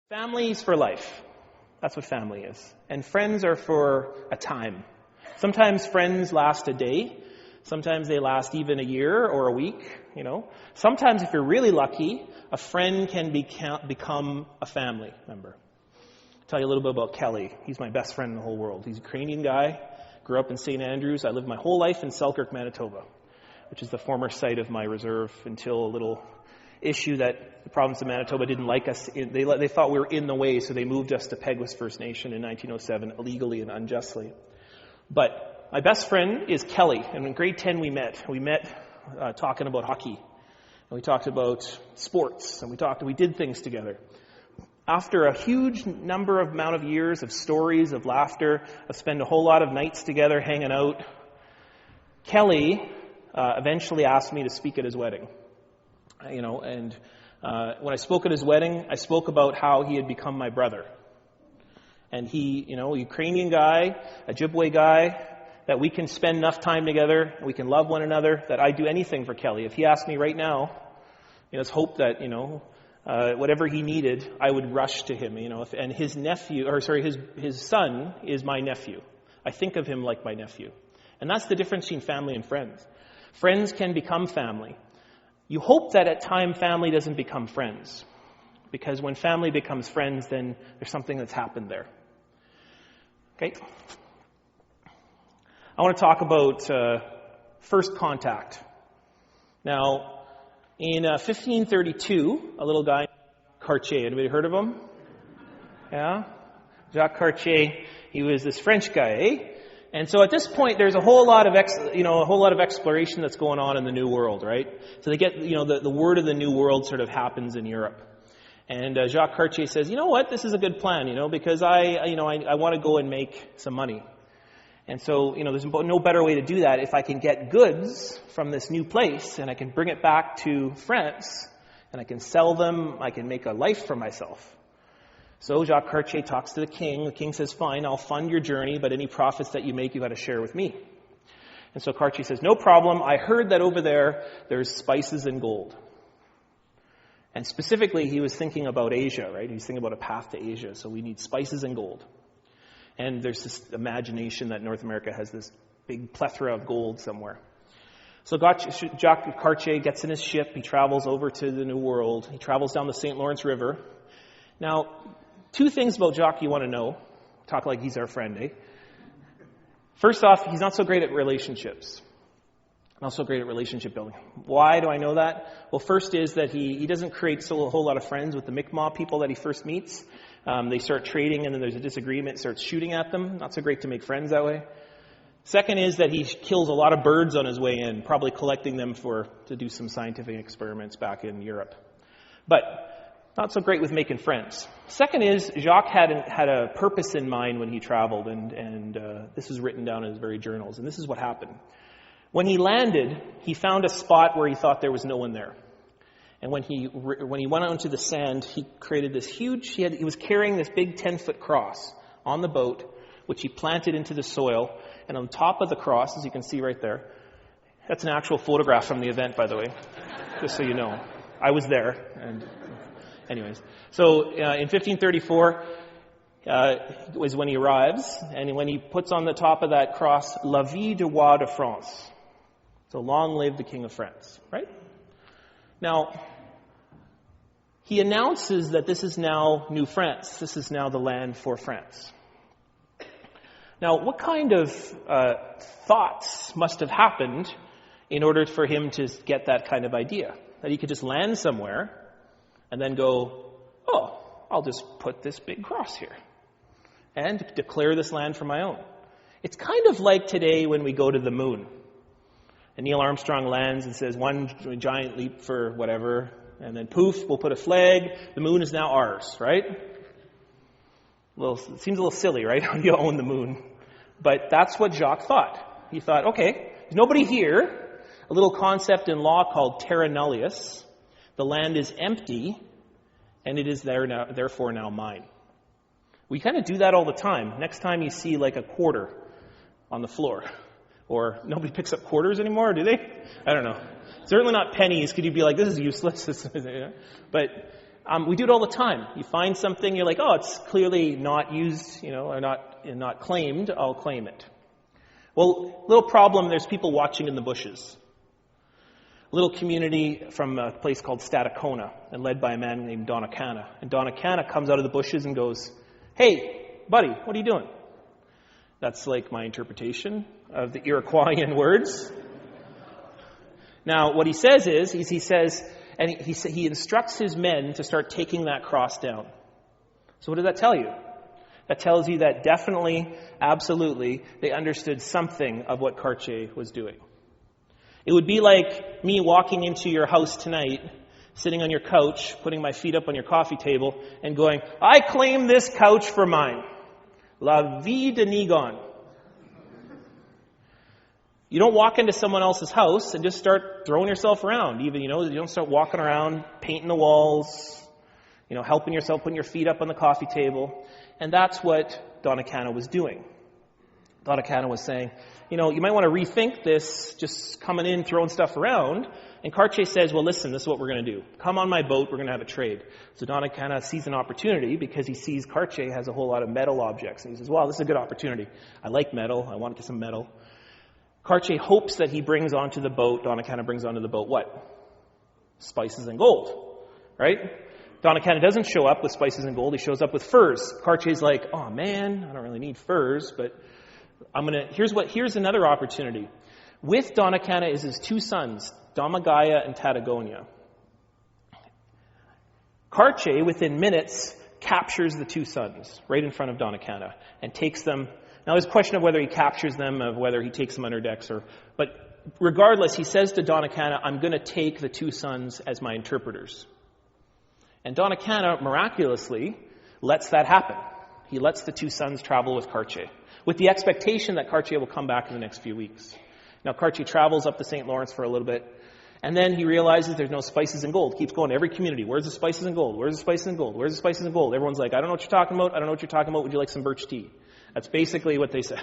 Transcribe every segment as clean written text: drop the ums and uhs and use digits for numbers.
Family's for life. That's what family is. And friends are for a time. Sometimes friends last a day. Sometimes they last even a year or a week, Sometimes, if you're really lucky, a friend can become a family member. I'll tell you a little bit about Kelly. He's my best friend in the whole world. He's a Ukrainian guy. Grew up in St. Andrews. I lived my whole life in Selkirk, Manitoba, which is the former site of my reserve until a little issue that the province of Manitoba didn't like us. They thought we were in the way, so they moved us to Peguis First Nation in 1907, illegally and unjustly. But my best friend is Kelly, and in grade 10 we met. We met talking about hockey, and we talked about sports, and we did things together. After a huge amount of years of stories, of laughter, of spending a whole lot of nights together hanging out, Kelly eventually asked me to speak at his wedding. When I spoke at his wedding, I spoke about how he had become my brother. And he, a Ukrainian guy, a Ojibwe guy, that we can spend enough time together, we can love one another, that I'd do anything for Kelly. If he asked me right now, let's hope that, whatever he needed, I would rush to him, and his son is my nephew. I think of him like my nephew. And that's the difference between family and friends. Friends can become family. You hope that at time family doesn't become friends. Because when family becomes friends, then there's something that's happened there. Okay? I want to talk about first contact. Now, in 1532, a little guy, Cartier. Anybody heard of him? Yeah? Jacques Cartier, he was this French guy, eh? And so at this point, there's a whole lot of exploration that's going on in the New World, right? So they get, the word of the New World sort of happens in Europe. And Jacques Cartier says, this is a good plan, because I want to go and make some money. And so, there's no better way to do that if I can get goods from this new place and I can bring it back to France and I can sell them, I can make a life for myself. So Jacques Cartier talks to the king. The king says, fine, I'll fund your journey, but any profits that you make, you got to share with me. And so Cartier says, no problem. I heard that over there's spices and gold. And specifically, he was thinking about Asia, right? He was thinking about a path to Asia. So we need spices and gold. And there's this imagination that North America has this big plethora of gold somewhere. So Jacques Cartier gets in his ship. He travels over to the New World. He travels down the St. Lawrence River. Now, two things about Jacques you want to know. Talk like he's our friend, eh? First off, he's not so great at relationships. Not so great at relationship building. Why do I know that? Well, first is that he doesn't create a whole lot of friends with the Mi'kmaq people that he first meets. They start trading, and then there's a disagreement, starts shooting at them. Not so great to make friends that way. Second is that he kills a lot of birds on his way in, probably collecting them to do some scientific experiments back in Europe. But not so great with making friends. Second is, Jacques had a purpose in mind when he traveled, and this is written down in his very journals, and this is what happened. When he landed, he found a spot where he thought there was no one there. And when he went out into the sand, he created this huge, he was carrying this big 10-foot cross on the boat, which he planted into the soil. And on top of the cross, as you can see right there, that's an actual photograph from the event, by the way, just so you know. I was there. And anyways, so in 1534 was when he arrives, and when he puts on the top of that cross, La vie du roi de France. So long live the King of France, right? Now, he announces that this is now New France. This is now the land for France. Now, what kind of thoughts must have happened in order for him to get that kind of idea? That he could just land somewhere and then go, oh, I'll just put this big cross here and declare this land for my own. It's kind of like today when we go to the moon. And Neil Armstrong lands and says, one giant leap for whatever, and then poof, we'll put a flag. The moon is now ours, right? It seems a little silly, right? You own the moon. But that's what Jacques thought. He thought, okay, there's nobody here. A little concept in law called terra nullius. The land is empty, and it is therefore now mine. We kind of do that all the time. Next time you see like a quarter on the floor. Or nobody picks up quarters anymore, do they? I don't know. Certainly not pennies. Could you be like, this is useless? But we do it all the time. You find something, you're like, oh, it's clearly not used, or not claimed. I'll claim it. Well, little problem, there's people watching in the bushes. A little community from a place called Stadacona and led by a man named Niigaan. And Niigaan comes out of the bushes and goes, hey, buddy, what are you doing? That's like my interpretation of the Iroquoian words. Now, what he says is, he instructs his men to start taking that cross down. So what does that tell you? That tells you that definitely, absolutely, they understood something of what Cartier was doing. It would be like me walking into your house tonight, sitting on your couch, putting my feet up on your coffee table, and going, I claim this couch for mine. La vie de Niigaan. You don't walk into someone else's house and just start throwing yourself around. Even, you don't start walking around, painting the walls, helping yourself, putting your feet up on the coffee table. And that's what Niigaan was doing. Niigaan was saying, you might want to rethink this, just coming in, throwing stuff around. And Cartier says, well, listen, this is what we're going to do. Come on my boat, we're going to have a trade. So Niigaan sees an opportunity because he sees Cartier has a whole lot of metal objects. And he says, well, this is a good opportunity. I like metal. I want to get some metal. Cartier hopes that he brings onto the boat, Niigaan brings onto the boat what? Spices and gold, right? Niigaan doesn't show up with spices and gold. He shows up with furs. Cartier's like, oh man, I don't really need furs, but here's another opportunity. With Niigaan is his two sons, Damagaya and Tatagonia. Cartier, within minutes, captures the two sons right in front of Niigaan and takes them. Now, there's a question of whether he captures them, of whether he takes them under decks, but regardless, he says to Niigaan, I'm going to take the two sons as my interpreters. And Niigaan miraculously lets that happen. He lets the two sons travel with Cartier, with the expectation that Cartier will come back in the next few weeks. Now, Cartier travels up the St. Lawrence for a little bit, and then he realizes there's no spices and gold. Keeps going to every community. Where's the spices and gold? Where's the spices and gold? Where's the spices and gold? Everyone's like, I don't know what you're talking about. I don't know what you're talking about. Would you like some birch tea? That's basically what they said.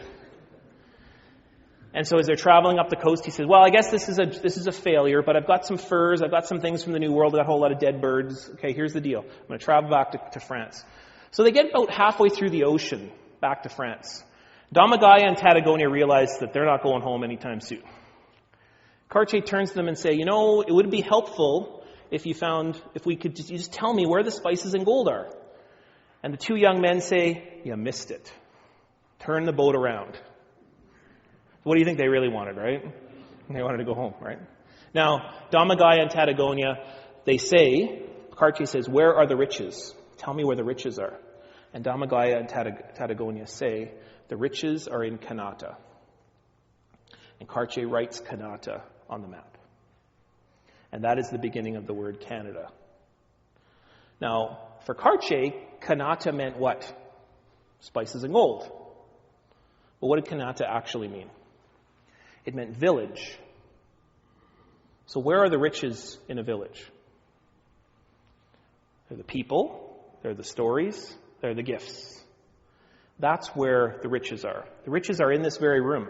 And so as they're traveling up the coast, he says, well, I guess this is a failure, but I've got some furs. I've got some things from the New World. I've got a whole lot of dead birds. Okay, here's the deal. I'm going to travel back to France. So they get about halfway through the ocean back to France. Damagaya and Tatagonia realize that they're not going home anytime soon. Cartier turns to them and say, it would be helpful if we could just tell me where the spices and gold are. And the two young men say, you missed it. Turn the boat around. What do you think they really wanted, right? They wanted to go home, right? Now, Damagaya and Tatagonia, Cartier says, where are the riches? Tell me where the riches are. And Damagaya and Tatagonia say, the riches are in Kanata. And Cartier writes Kanata on the map. And that is the beginning of the word Canada. Now, for Cartier, Kanata meant what? Spices and gold. Well, what did Kanata actually mean? It meant village. So where are the riches in a village? They're the people, they're the stories, they're the gifts. That's where the riches are. The riches are in this very room,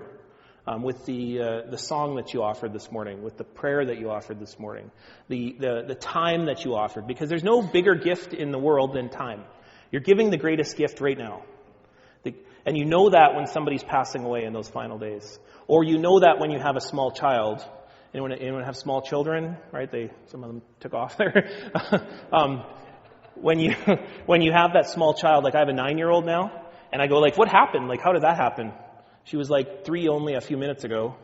with the song that you offered this morning, with the prayer that you offered this morning, the time that you offered, because there's no bigger gift in the world than time. You're giving the greatest gift right now. And you know that when somebody's passing away in those final days. Or you know that when you have a small child. Anyone have small children? Right? Some of them took off there. When you have that small child, like I have a 9-year-old now, and I go like, what happened? Like, how did that happen? She was like 3 only a few minutes ago,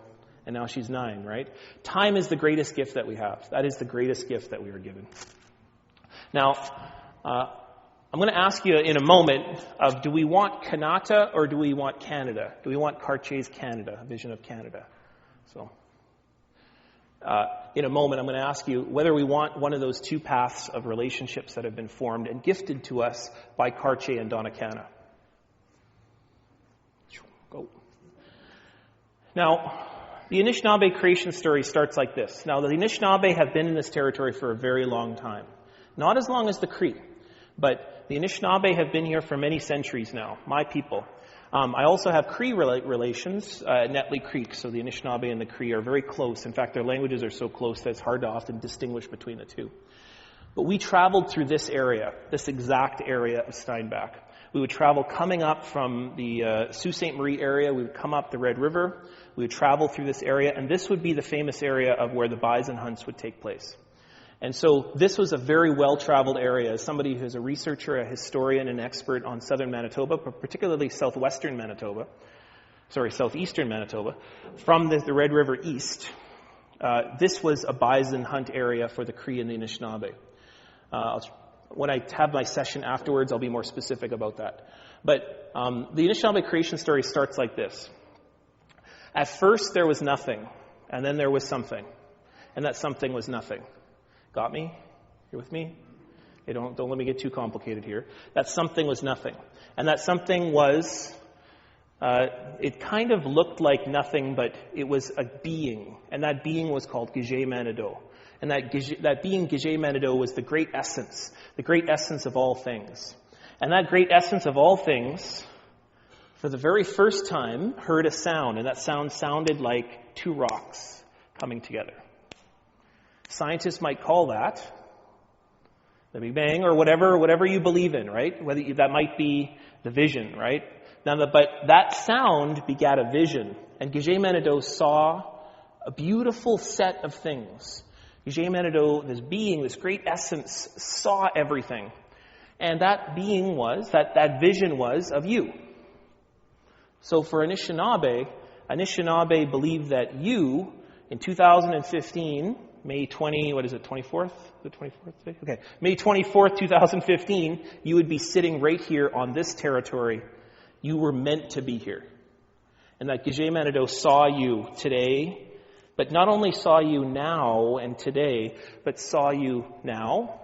and now she's 9, right? Time is the greatest gift that we have. That is the greatest gift that we are given. Now, I'm going to ask you in a moment of, do we want Kanata or do we want Canada? Do we want Cartier's Canada, a vision of Canada? So, in a moment, I'm going to ask you whether we want one of those two paths of relationships that have been formed and gifted to us by Cartier and Niigaan. Go. Now, the Anishinaabe creation story starts like this. Now, the Anishinaabe have been in this territory for a very long time. Not as long as the Cree, but the Anishinaabe have been here for many centuries now, my people. I also have Cree relations at Netley Creek, so the Anishinaabe and the Cree are very close. In fact, their languages are so close that it's hard to often distinguish between the two. But we traveled through this area, this exact area of Steinbach. We would travel coming up from the Sault Ste. Marie area. We would come up the Red River. We would travel through this area, and this would be the famous area of where the bison hunts would take place. And so this was a very well-traveled area. As somebody who's a researcher, a historian, an expert on southern Manitoba, but particularly southeastern Manitoba, from the Red River east, this was a bison hunt area for the Cree and the Anishinaabe. When I have my session afterwards, I'll be more specific about that. But the Anishinaabe creation story starts like this. At first, there was nothing, and then there was something, and that something was nothing. Got me? You're with me? Okay, don't let me get too complicated here. That something was nothing, and that something was. It kind of looked like nothing, but it was a being, and that being was called Gije Manido. And that being Gije Manido was the great essence of all things. And that great essence of all things, for the very first time, heard a sound, and that sound sounded like two rocks coming together. Scientists might call that the Big Bang, or whatever you believe in, right? That might be the vision, right? But that sound begat a vision, and Gije Manido saw a beautiful set of things. Gije Manido, this being, this great essence, saw everything. And that being that vision was of you. So for Anishinaabe believed that you, in 2015, May 24th? The 24th day? Okay. May 24th, 2015, you would be sitting right here on this territory. You were meant to be here. And that Gije Manido saw you today, but not only saw you now and today, but saw you now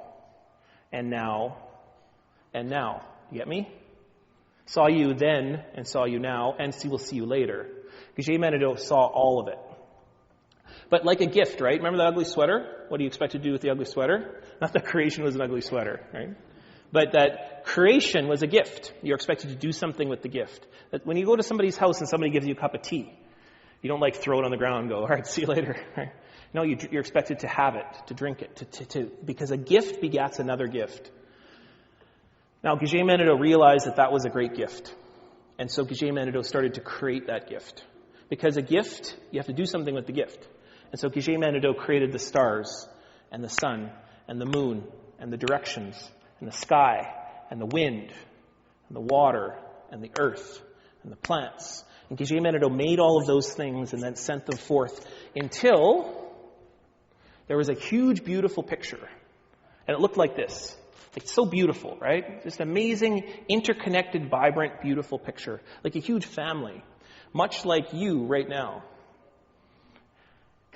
and now and now. You get me? Saw you then and saw you now, and we'll see you later. Gije Manido saw all of it. But like a gift, right? Remember the ugly sweater? What do you expect to do with the ugly sweater? Not that creation was an ugly sweater, right? But that creation was a gift. You're expected to do something with the gift. That when you go to somebody's house and somebody gives you a cup of tea, you don't throw it on the ground and go, all right, see you later. Right? No, you're expected to have it, to drink it, because a gift begats another gift. Now, Gije Manido realized that was a great gift. And so Gije Manido started to create that gift. Because a gift, you have to do something with the gift. And so Gije Manido created the stars and the sun and the moon and the directions and the sky and the wind and the water and the earth and the plants. And Gije Manido made all of those things and then sent them forth until there was a huge, beautiful picture. And it looked like this. It's so beautiful, right? Just amazing, interconnected, vibrant, beautiful picture. Like a huge family. Much like you right now.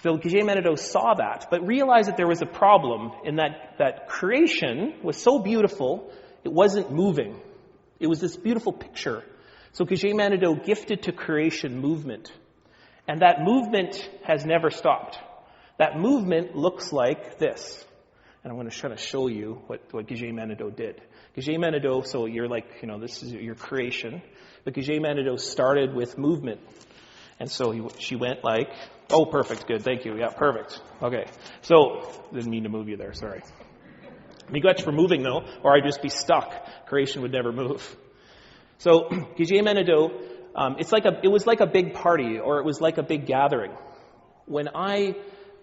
So Gije Manido saw that, but realized that there was a problem in that creation was so beautiful, it wasn't moving. It was this beautiful picture. So Gije Manido gifted to creation movement. And that movement has never stopped. That movement looks like this. And I'm going to try to show you what Gije Manido did. Gije Manido, so you're this is your creation. But Gije Manido started with movement. And so she went like, oh, perfect, good, thank you, yeah, perfect. Okay, so, didn't mean to move you there, sorry. Miigwech for moving though, or I'd just be stuck. Creation would never move. So, Gije Manido, it was like a big party, or it was like a big gathering. When I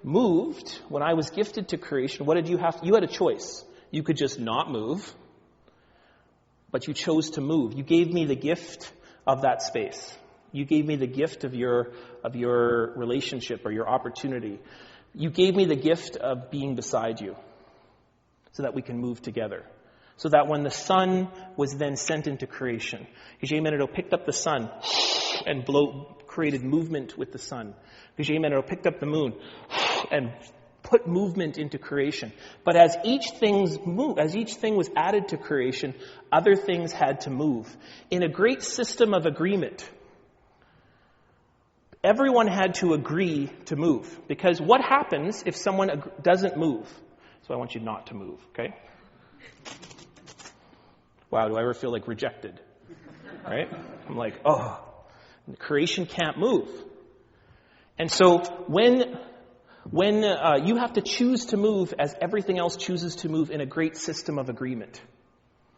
moved, when I was gifted to creation, what did you have? You had a choice. You could just not move, but you chose to move. You gave me the gift of that space. You gave me the gift of your relationship or your opportunity. You gave me the gift of being beside you so that we can move together. So that when the sun was then sent into creation, Gije Manido picked up the sun and created movement with the sun. Gije Manido picked up the moon and put movement into creation. But as each thing was added to creation, other things had to move. In a great system of agreement, everyone had to agree to move. Because what happens if someone doesn't move? So I want you not to move, okay? Wow, do I ever feel like rejected? right? I'm like, oh, creation can't move. And so when you have to choose to move as everything else chooses to move in a great system of agreement.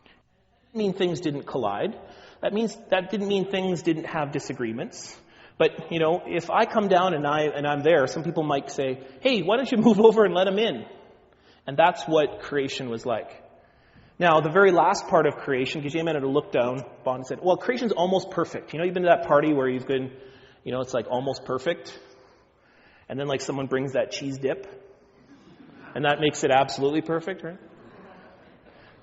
That didn't mean things didn't collide. That didn't mean things didn't have disagreements. But, if I come down and I'm there, some people might say, hey, why don't you move over and let him in? And that's what creation was like. Now, the very last part of creation, because Jacques Mennonite looked down and said, well, creation's almost perfect. You've been to that party where you've been, it's like almost perfect. And then like someone brings that cheese dip. And that makes it absolutely perfect, right?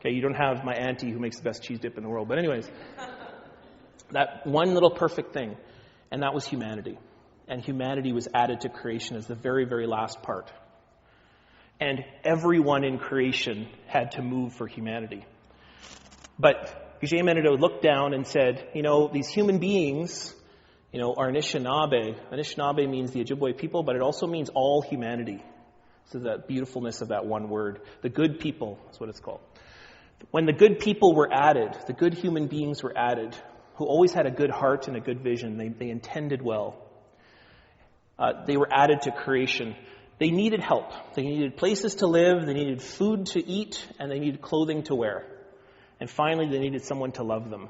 Okay, you don't have my auntie who makes the best cheese dip in the world. But anyways, that one little perfect thing. And that was humanity. And humanity was added to creation as the very, very last part. And everyone in creation had to move for humanity. But Jacques Mennonite looked down and said, these human beings, are Anishinaabe. Anishinaabe means the Ojibwe people, but it also means all humanity. So the beautifulness of that one word. The good people is what it's called. When the good people were added, the good human beings were added, who always had a good heart and a good vision. They intended well. They were added to creation. They needed help. They needed places to live, they needed food to eat, and they needed clothing to wear. And finally, they needed someone to love them,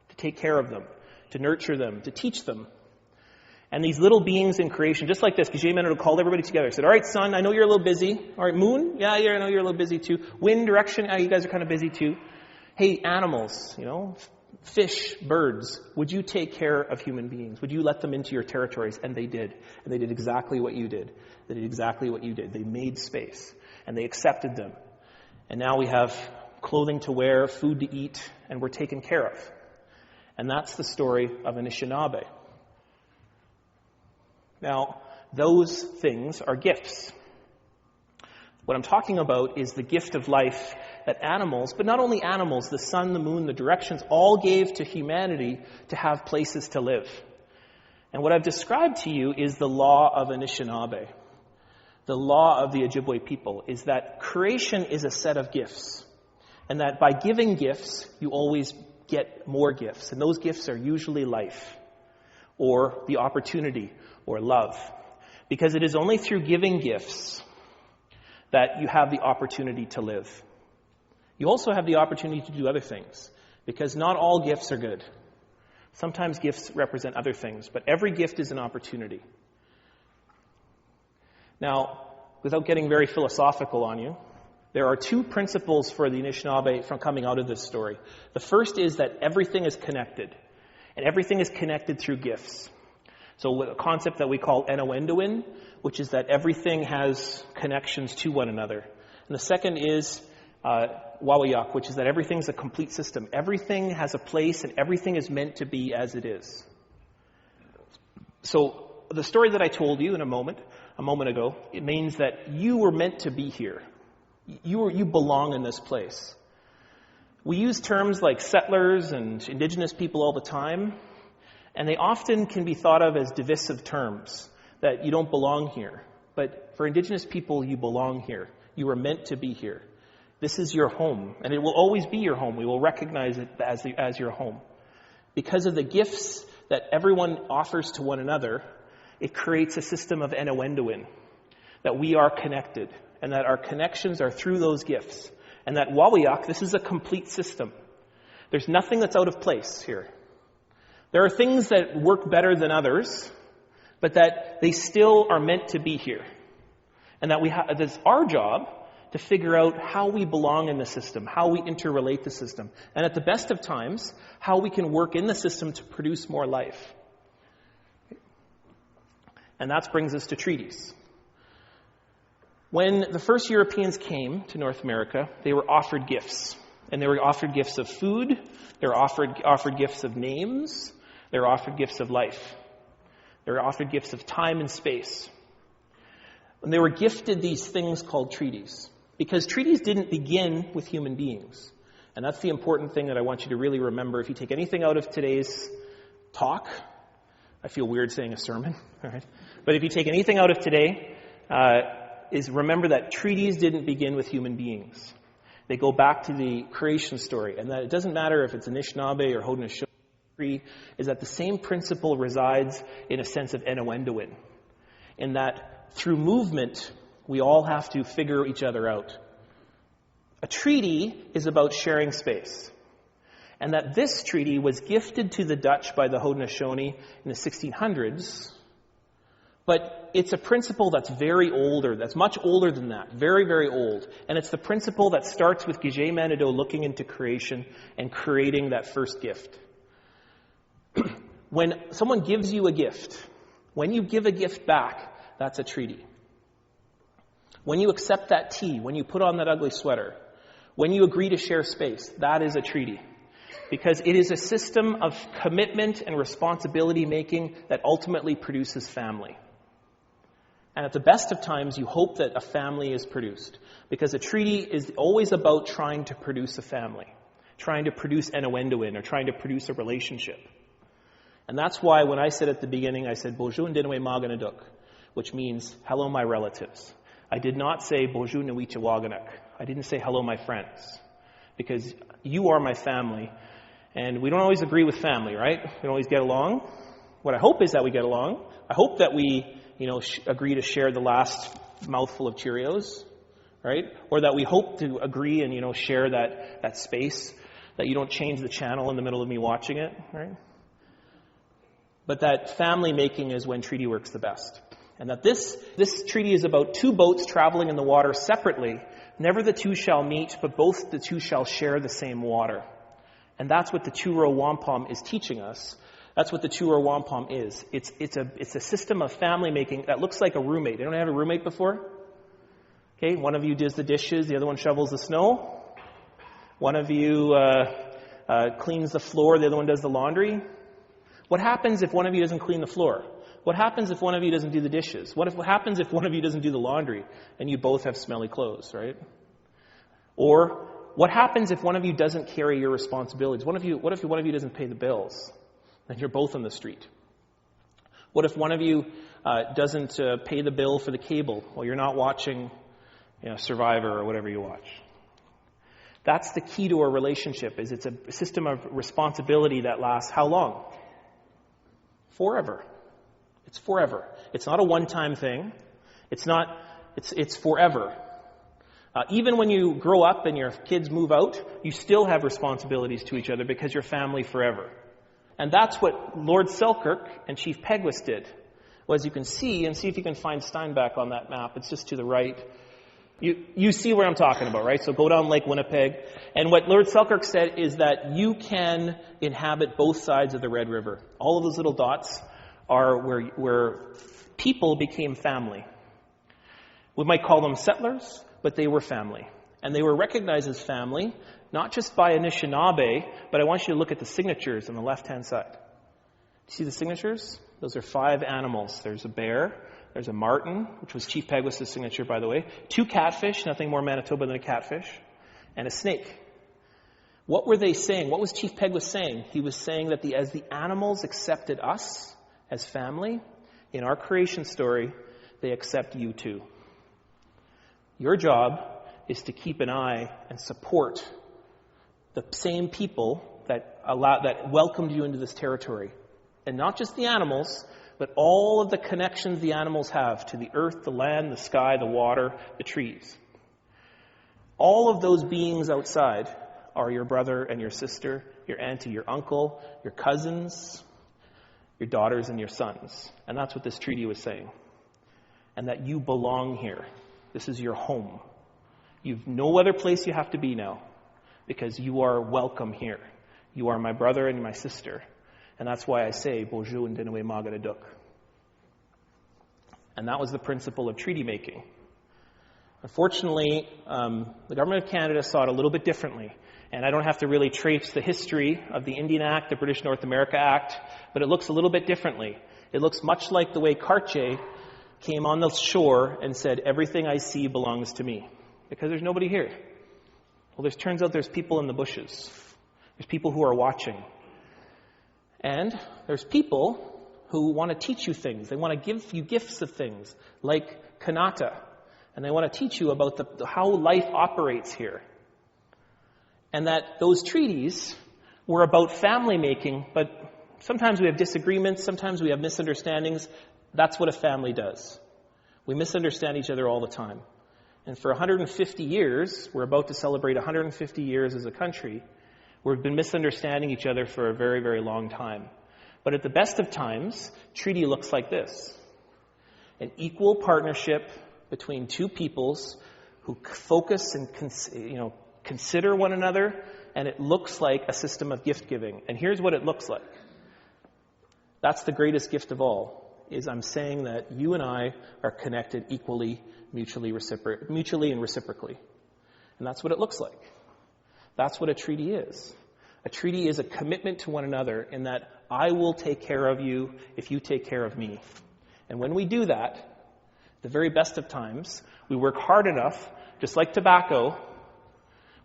to take care of them, to nurture them, to teach them. And these little beings in creation, just like this, because Jacques Mennonite called everybody together. He said, all right, sun, I know you're a little busy. All right, moon, yeah, I know you're a little busy too. Wind, direction, you guys are kind of busy too. Hey, animals, fish, birds, would you take care of human beings? Would you let them into your territories? And they did. And they did exactly what you did. They did exactly what you did. They made space. And they accepted them. And now we have clothing to wear, food to eat, and we're taken care of. And that's the story of Anishinaabe. Now, those things are gifts. What I'm talking about is the gift of life that animals, but not only animals, the sun, the moon, the directions, all gave to humanity to have places to live. And what I've described to you is the law of Anishinaabe. The law of the Ojibwe people is that creation is a set of gifts. And that by giving gifts, you always get more gifts. And those gifts are usually life, or the opportunity, or love. Because it is only through giving gifts that you have the opportunity to live. You also have the opportunity to do other things, because not all gifts are good. Sometimes gifts represent other things, but every gift is an opportunity. Now, without getting very philosophical on you, there are two principles for the Anishinaabe from coming out of this story. The first is that everything is connected, and everything is connected through gifts. So a concept that we call enowendoin, which is that everything has connections to one another. And the second is wawayak, which is that everything's a complete system. Everything has a place and everything is meant to be as it is. So the story that I told you a moment ago, it means that you were meant to be here. You belong in this place. We use terms like settlers and indigenous people all the time, and they often can be thought of as divisive terms, that you don't belong here. But for indigenous people, you belong here. You are meant to be here. This is your home, and it will always be your home. We will recognize it as your home. Because of the gifts that everyone offers to one another, it creates a system of enowendoin, that we are connected, and that our connections are through those gifts. And that wawayak, this is a complete system. There's nothing that's out of place here. There are things that work better than others, but that they still are meant to be here. And that it's our job to figure out how we belong in the system, how we interrelate the system, and at the best of times, how we can work in the system to produce more life. And that brings us to treaties. When the first Europeans came to North America, they were offered gifts. And they were offered gifts of food, they were offered gifts of names, they were offered gifts of life. They were offered gifts of time and space. And they were gifted these things called treaties. Because treaties didn't begin with human beings. And that's the important thing that I want you to really remember. If you take anything out of today's talk, I feel weird saying a sermon, all right? But if you take anything out of today, is remember that treaties didn't begin with human beings. They go back to the creation story. And that it doesn't matter if it's Anishinaabe or Haudenosaunee, is that the same principle resides in a sense of innuendoing, in that through movement, we all have to figure each other out. A treaty is about sharing space, and that this treaty was gifted to the Dutch by the Haudenosaunee in the 1600s, but it's a principle that's very older, that's much older than that, very, very old. And it's the principle that starts with Gige Manitou looking into creation and creating that first gift. When someone gives you a gift, when you give a gift back, that's a treaty. When you accept that tea, when you put on that ugly sweater, when you agree to share space, that is a treaty. Because it is a system of commitment and responsibility making that ultimately produces family. And at the best of times, you hope that a family is produced. Because a treaty is always about trying to produce a family, trying to produce innuendoing, or trying to produce a relationship. And that's why when I said at the beginning, I said, Bonjour Ndinwe Maganaduk, which means, hello my relatives. I did not say, Bonjour Nwicha Waganak. I didn't say, hello my friends. Because you are my family. And we don't always agree with family, right? We don't always get along. What I hope is that we get along. I hope that we, agree to share the last mouthful of Cheerios, right? Or that we hope to agree and, share that space, that you don't change the channel in the middle of me watching it, right? But that family making is when treaty works the best. And that this treaty is about two boats traveling in the water separately. Never the two shall meet, but both the two shall share the same water. And that's what the two-row wampum is teaching us. That's what the two-row wampum is. It's a system of family making that looks like a roommate. Anyone have a roommate before? Okay, one of you does the dishes, the other one shovels the snow. One of you cleans the floor, the other one does the laundry. What happens if one of you doesn't clean the floor? What happens if one of you doesn't do the dishes? What happens if one of you doesn't do the laundry and you both have smelly clothes, right? Or what happens if one of you doesn't carry your responsibilities? What if one of you doesn't pay the bills? Then you're both on the street. What if one of you doesn't pay the bill for the cable while you're not watching Survivor or whatever you watch? That's the key to a relationship, is it's a system of responsibility that lasts how long? Forever. It's forever. It's not a one-time thing. It's forever. Even when you grow up and your kids move out, you still have responsibilities to each other because you're family forever. And that's what Lord Selkirk and Chief Pegwis did. Well, as you can see, and see if you can find Steinbach on that map. It's just to the right. You see where I'm talking about, right? So go down Lake Winnipeg. And what Lord Selkirk said is that you can inhabit both sides of the Red River. All of those little dots are where people became family. We might call them settlers, but they were family. And they were recognized as family, not just by Anishinaabe, but I want you to look at the signatures on the left-hand side. You see the signatures? Those are 5 animals. There's a bear, there's a marten, which was Chief Pegwis' signature, by the way, 2 catfish, nothing more Manitoba than a catfish, and a snake. What were they saying? What was Chief Pegwis saying? He was saying that as the animals accepted us as family, in our creation story, they accept you too. Your job is to keep an eye and support the same people that welcomed you into this territory. And not just the animals, but all of the connections the animals have to the earth, the land, the sky, the water, the trees. All of those beings outside are your brother and your sister, your auntie, your uncle, your cousins, your daughters and your sons. And that's what this treaty was saying. And that you belong here. This is your home. You've no other place you have to be now, because you are welcome here. You are my brother and my sister. And that's why I say, Bonjour Ndinwe Maganaduk. And that was the principle of treaty making. Unfortunately, the Government of Canada saw it a little bit differently. And I don't have to really trace the history of the Indian Act, the British North America Act, but it looks a little bit differently. It looks much like the way Cartier came on the shore and said, everything I see belongs to me. Because there's nobody here. Well, turns out there's people in the bushes. There's people who are watching. And there's people who want to teach you things. They want to give you gifts of things, like Kanata. And they want to teach you about how life operates here. And that those treaties We're about family making, but sometimes we have disagreements, sometimes we have misunderstandings. That's what a family does. We misunderstand each other all the time. And for 150 years, we're about to celebrate 150 years as a country, we've been misunderstanding each other for a very, very long time. But at the best of times, treaty looks like this. An equal partnership between two peoples who focus and consider one another, and it looks like a system of gift giving. And here's what it looks like. That's the greatest gift of all, is I'm saying that you and I are connected equally, mutually and reciprocally. And that's what it looks like. That's what a treaty is. A treaty is a commitment to one another in that I will take care of you if you take care of me. And when we do that, the very best of times, we work hard enough, just like tobacco,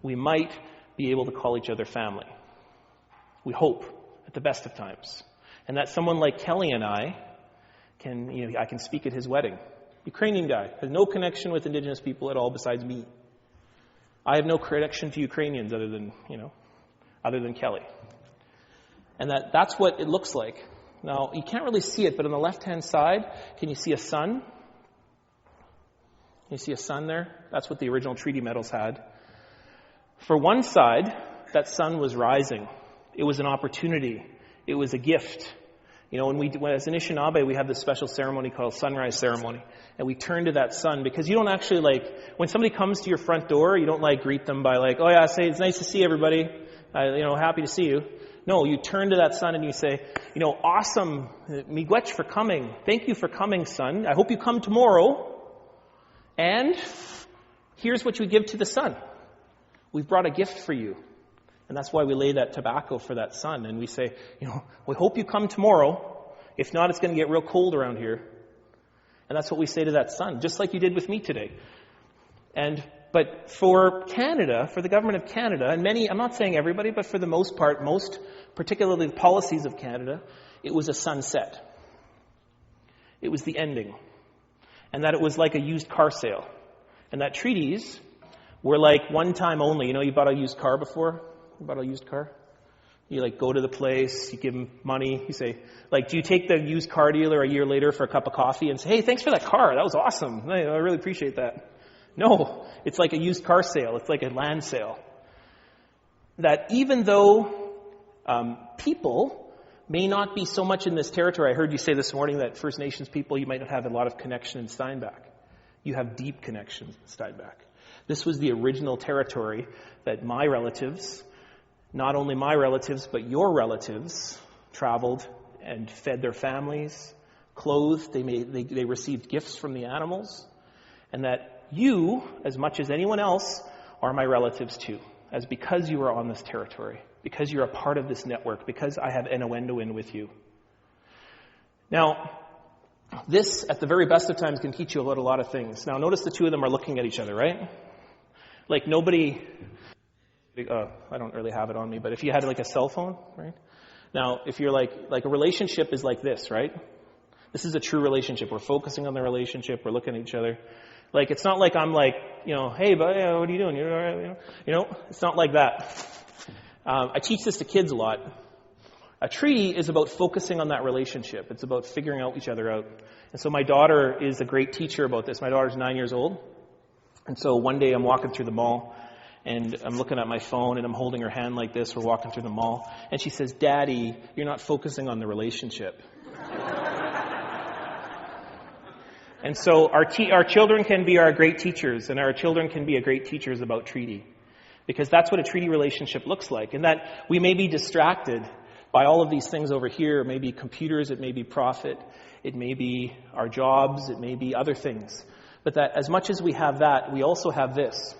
we might be able to call each other family. We hope at the best of times. And that someone like Kelly and I I can speak at his wedding. Ukrainian guy, has no connection with Indigenous people at all besides me. I have no connection to Ukrainians other than Kelly. And that's what it looks like. Now, you can't really see it, but on the left-hand side, can you see a sun? Can you see a sun there? That's what the original treaty medals had. For one side, that sun was rising. It was an opportunity. It was a gift. When as Anishinaabe, we have this special ceremony called sunrise ceremony. And we turn to that sun because you don't actually when somebody comes to your front door, you don't greet them by oh yeah, say it's nice to see everybody. Happy to see you. No, you turn to that sun and you say, awesome, miigwech for coming. Thank you for coming, sun. I hope you come tomorrow. And here's what you give to the sun. We've brought a gift for you. And that's why we lay that tobacco for that sun. And we say, we hope you come tomorrow. If not, it's going to get real cold around here. And that's what we say to that sun, just like you did with me today. But for Canada, for the government of Canada, and many, I'm not saying everybody, but for the most part, particularly the policies of Canada, it was a sunset. It was the ending. And that it was like a used car sale. And that treaties were one time only. You bought a used car before? You bought a used car? You go to the place, you give them money, you say, do you take the used car dealer a year later for a cup of coffee and say, hey, thanks for that car, that was awesome, I really appreciate that. No, it's like a used car sale, it's like a land sale. That even though people may not be so much in this territory, I heard you say this morning that First Nations people, you might not have a lot of connection in Steinbach. You have deep connections in Steinbach. This was the original territory that my relatives, not only my relatives, but your relatives traveled and fed their families, clothed, they received gifts from the animals, and that you, as much as anyone else, are my relatives too, as because you are on this territory, because you're a part of this network, because I have innuendo in with you. Now, this, at the very best of times, can teach you about a lot of things. Now, notice the two of them are looking at each other, right? Nobody... I don't really have it on me, but if you had a cell phone, right? Now, if you're like a relationship is like this, right? This is a true relationship. We're focusing on the relationship. We're looking at each other. It's not like I'm hey, buddy, what are you doing? You're all right, it's not like that. I teach this to kids a lot. A treaty is about focusing on that relationship. It's about figuring out each other out. And so my daughter is a great teacher about this. My daughter's 9 years old. And so one day I'm walking through the mall, and I'm looking at my phone, and I'm holding her hand like this. We're walking through the mall. And she says, Daddy, you're not focusing on the relationship. And so our children can be our great teachers, and our children can be great teachers about treaty. Because that's what a treaty relationship looks like. And that we may be distracted by all of these things over here. It may be computers, it may be profit, it may be our jobs, it may be other things. But that as much as we have that, we also have this.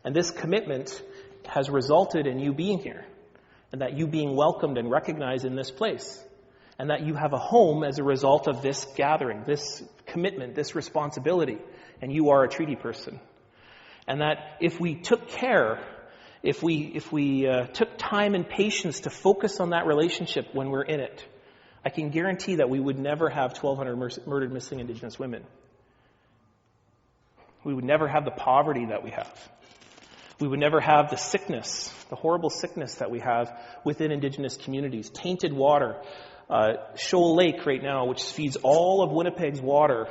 And this commitment has resulted in you being here, and that you being welcomed and recognized in this place, and that you have a home as a result of this gathering, this commitment, this responsibility, and you are a treaty person. And that if we took care, if we took time and patience to focus on that relationship when we're in it, I can guarantee that we would never have 1,200 murdered missing Indigenous women. We would never have the poverty that we have. We would never have the sickness, the horrible sickness that we have within Indigenous communities. Tainted water. Shoal Lake right now, which feeds all of Winnipeg's water,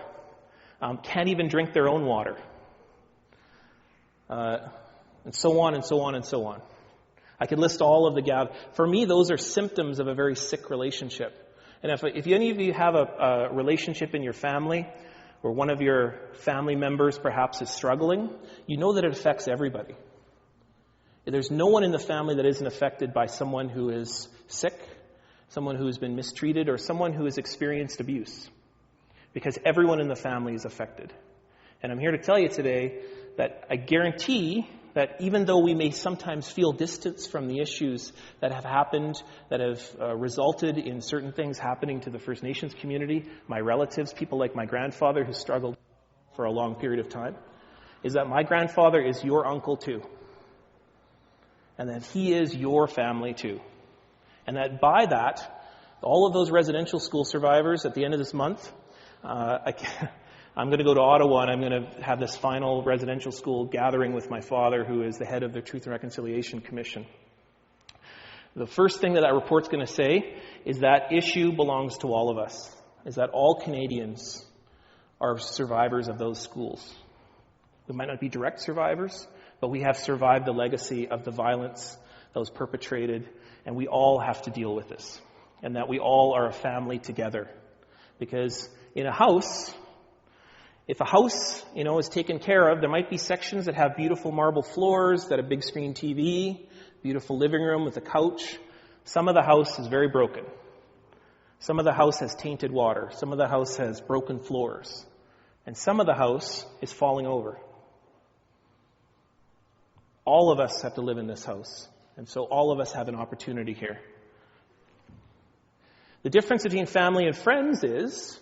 can't even drink their own water. And so on and so on and so on. I could list all of the For me, those are symptoms of a very sick relationship. And if any of you have a relationship in your family, or one of your family members perhaps is struggling, you know that it affects everybody. There's no one in the family that isn't affected by someone who is sick, someone who has been mistreated, or someone who has experienced abuse. Because everyone in the family is affected. And I'm here to tell you today that I guarantee that even though we may sometimes feel distance from the issues that have happened, that have resulted in certain things happening to the First Nations community, my relatives, people like my grandfather who struggled for a long period of time, is that my grandfather is your uncle too. And that he is your family too. And that by that, all of those residential school survivors at the end of this month, I'm going to go to Ottawa and I'm going to have this final residential school gathering with my father, who is the head of the Truth and Reconciliation Commission. The first thing that report's going to say is that issue belongs to all of us, is that all Canadians are survivors of those schools. We might not be direct survivors, but we have survived the legacy of the violence that was perpetrated, and we all have to deal with this, and that we all are a family together. Because in a house, if a house, is taken care of, there might be sections that have beautiful marble floors, that have big screen TV, beautiful living room with a couch. Some of the house is very broken. Some of the house has tainted water. Some of the house has broken floors. And some of the house is falling over. All of us have to live in this house. And so all of us have an opportunity here. The difference between family and friends is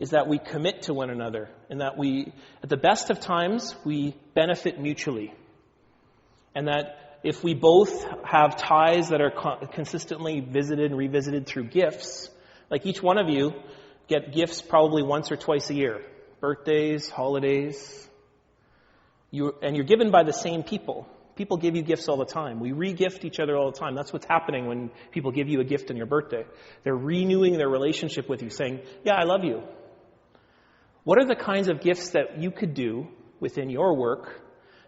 that we commit to one another, and that we, at the best of times, we benefit mutually. And that if we both have ties that are consistently visited and revisited through gifts, like each one of you get gifts probably once or twice a year. Birthdays, holidays. And you're given by the same people. People give you gifts all the time. We re-gift each other all the time. That's what's happening when people give you a gift on your birthday. They're renewing their relationship with you, saying, yeah, I love you. What are the kinds of gifts that you could do within your work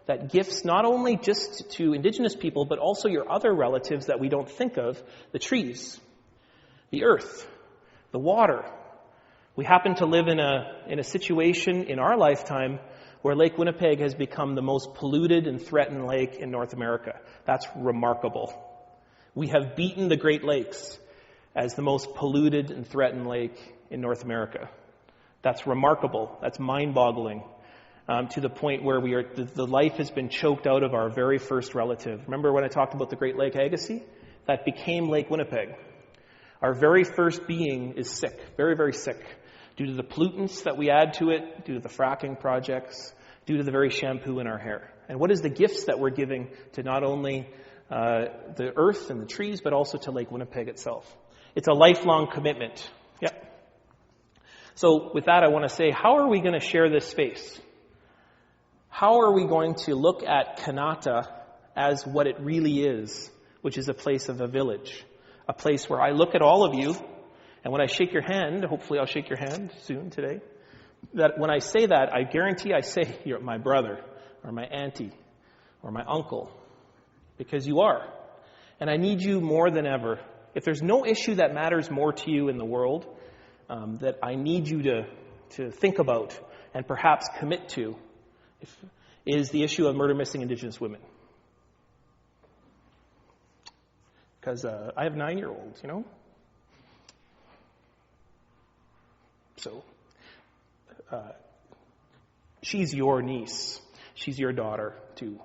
that gifts not only just to Indigenous people, but also your other relatives that we don't think of, the trees, the earth, the water. We happen to live in a situation in our lifetime where Lake Winnipeg has become the most polluted and threatened lake in North America. That's remarkable. We have beaten the Great Lakes as the most polluted and threatened lake in North America. That's remarkable. That's mind-boggling. To the point where the life has been choked out of our very first relative. Remember when I talked about the Great Lake Agassiz? That became Lake Winnipeg. Our very first being is sick, very, very sick, due to the pollutants that we add to it, due to the fracking projects, due to the very shampoo in our hair. And what is the gifts that we're giving to not only the earth and the trees, but also to Lake Winnipeg itself? It's a lifelong commitment. Yep. So with that, I want to say, how are we going to share this space? How are we going to look at Kanata as what it really is, which is a place of a village, a place where I look at all of you, and when I shake your hand, hopefully I'll shake your hand soon today, that when I say that, I guarantee I say you're my brother or my auntie or my uncle, because you are. And I need you more than ever. If there's no issue that matters more to you in the world, that I need you to think about and perhaps commit to, is the issue of murder missing Indigenous women. Because I have 9-year-olds, So, she's your niece. She's your daughter, too.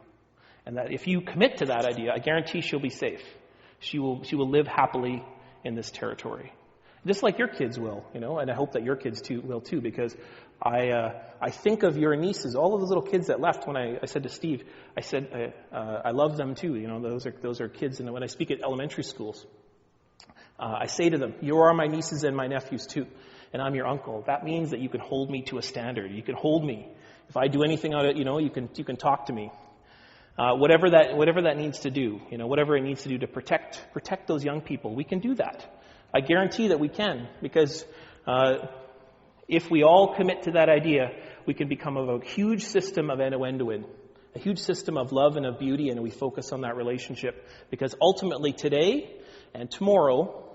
And that if you commit to that idea, I guarantee she'll be safe. She will live happily in this territory. Just like your kids will, and I hope that your kids will too, because I think of your nieces, all of those little kids that left. When I said to Steve, I said I love them too. Those are kids, and when I speak at elementary schools, I say to them, "You are my nieces and my nephews too, and I'm your uncle." That means that you can hold me to a standard. You can hold me if I do anything on it. You can talk to me. Whatever that needs to do, whatever it needs to do to protect those young people, we can do that. I guarantee that we can, because if we all commit to that idea, we can become a huge system of end-to-end, a huge system of love and of beauty, and we focus on that relationship. Because ultimately today and tomorrow,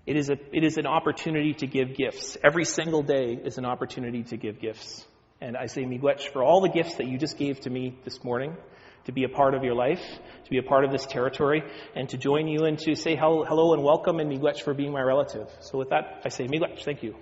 it is an opportunity to give gifts. Every single day is an opportunity to give gifts. And I say miigwech for all the gifts that you just gave to me this morning, to be a part of your life, to be a part of this territory, and to join you and to say hello and welcome, and miigwech for being my relative. So with that, I say miigwech. Thank you.